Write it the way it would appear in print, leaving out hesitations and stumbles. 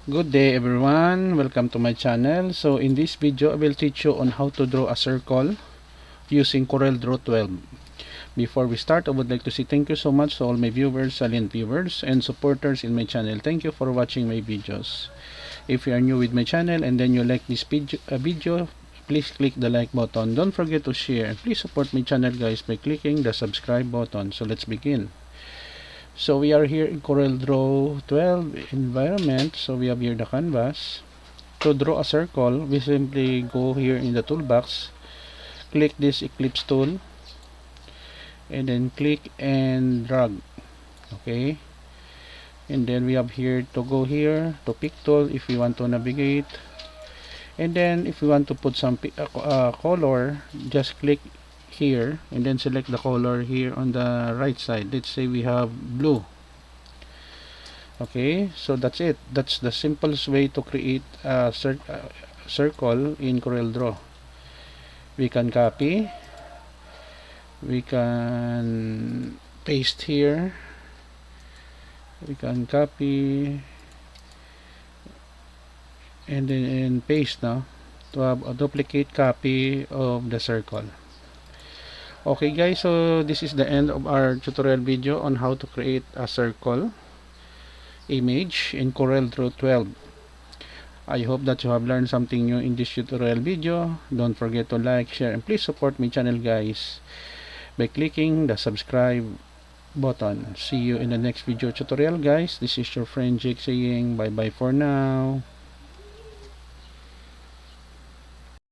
Good day everyone, welcome to my channel. So in this video I will teach you on how to draw a circle using Corel Draw 12. Before we start, I would like to say thank you so much to all my viewers, silent viewers, and supporters in my channel. Thank you for watching my videos. If you are new with my channel and then you like this video, please click the like button. Don't forget to share. Please support my channel guys by clicking the subscribe button. So let's begin. So we are here in Corel Draw 12 environment. So we have here the canvas. To draw a circle, we simply go here in the toolbox, click this ellipse tool, and then click and drag. Okay, and then we have here to go here to pick tool if we want to navigate, and then if we want to put some color, just click here and then select the color here on the right side. Let's say we have blue. Okay, so that's it. That's the simplest way to create a circle in Corel Draw. We can copy, we can paste here, we can copy and then paste now to have a duplicate copy of the circle. Okay guys, so this is the end of our tutorial video on how to create a circle image in Corel Draw 12. I hope that you have learned something new in this tutorial video. Don't forget to like, share, and please support my channel guys by clicking the subscribe button. See you in the next video tutorial guys. This is your friend Jake saying bye bye for now.